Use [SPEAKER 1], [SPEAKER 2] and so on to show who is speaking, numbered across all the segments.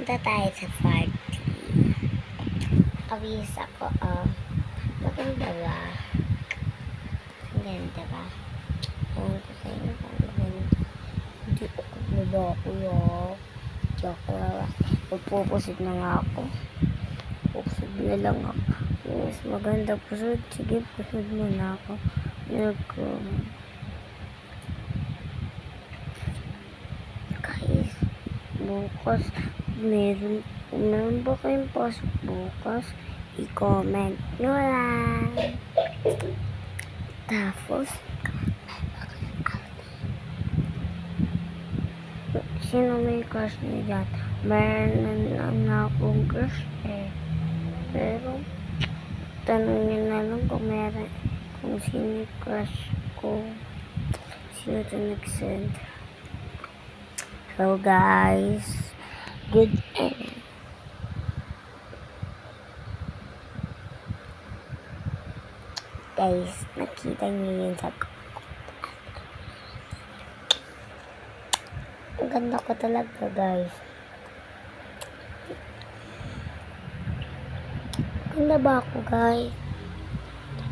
[SPEAKER 1] Punta tayo sa party. Awis ako, maganda ba? Maganda ba? Ewan ko sa inyo kung maganda. Hindi ako baba ako yun. Joke lang. Magpupusid na nga ako. Pusod na lang ako. Yes, maganda pusod. Sige, pusod mo na ako. Guys, bukas, meron ba kayong pasok bukas? I-comment nyo lang. Tapos, sino may crush niyo dyan? Meron na akong crush eh. Pero, tanong nyo na lang kung meron, kung sino yung crush ko. Sino ito nag-send? So guys, good end. Guys, nakita niyo yun sa ang ganda ko talaga guys. Maganda ba ako guys?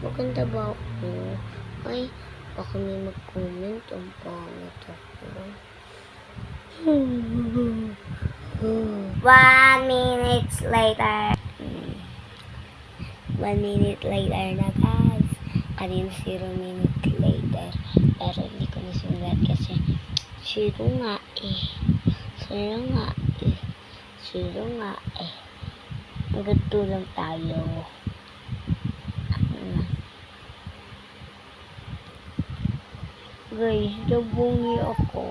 [SPEAKER 1] Maganda ba ako? Ay, baka may mag-comment ang pangit ako. 1 minute later. 1 minute later na guys. Kanina 0 minute later. Pero hindi ko nasulat kasi 0 nga eh. 0 nga eh. 0 nga eh. Hanggang 2 lang tayo. Guys, nabungi ako.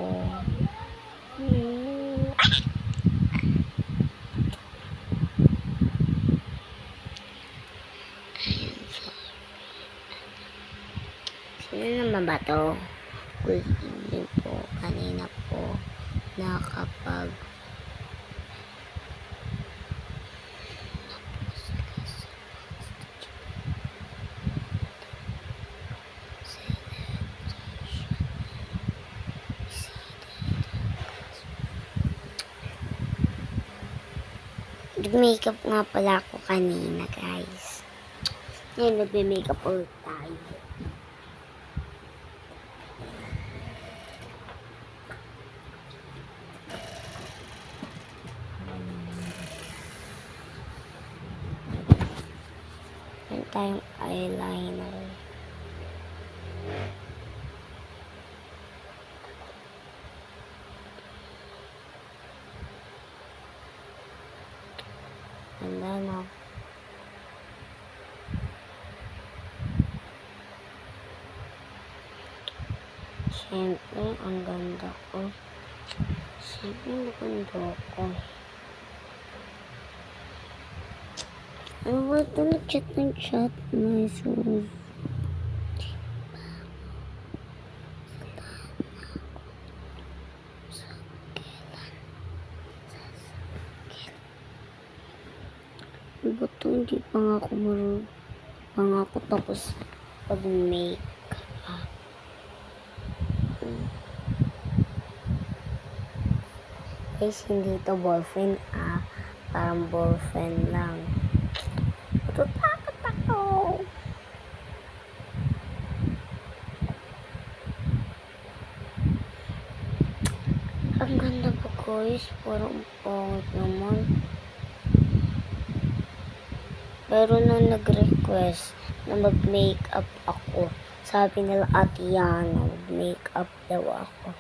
[SPEAKER 1] Sino naman ba to? Good evening po. Kanina po nakapag makeup nga pala ako kanina guys. Ngayon nagme-makeup ulit tayo. Meron tayong eyeliner. Ganda no? Siyempre, ang ganda ko. Siyempre, maganda ko. Ano ba ito? Nag-chat ng chat. My sus. Ba't hindi pa nga ako pa nga ako tapos pag-make up. Guys, hindi ito ballfriend parang ballfriend lang. Matutakot ako. Ang ganda po guys, parang pangit naman. Pero nung nag-request na mag-makeup ako, sabi nila Ate Yana, mag-makeup daw ako.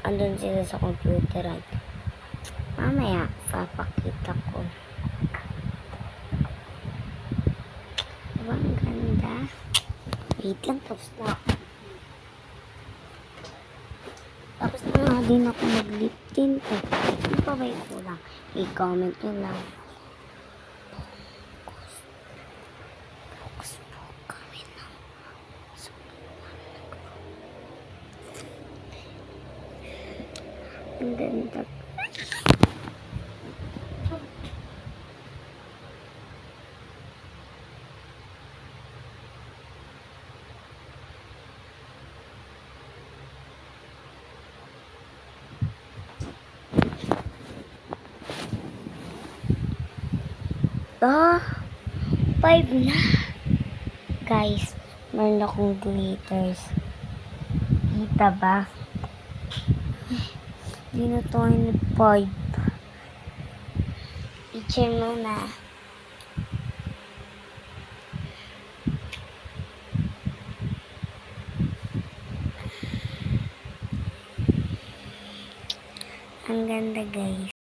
[SPEAKER 1] Andun sila sa computeran. Mamaya, papakita ko. Diba ang ganda? Wait lang, tapos na. Tapos na nga din ako mag-lip tint. Ano pa ba yung kulang? I-comment nyo lang. Ang ganda. Ah, 5 na. Guys, meron akong glitters. Kita ba? Di na to yung 5. I-check mo na. Ang ganda guys.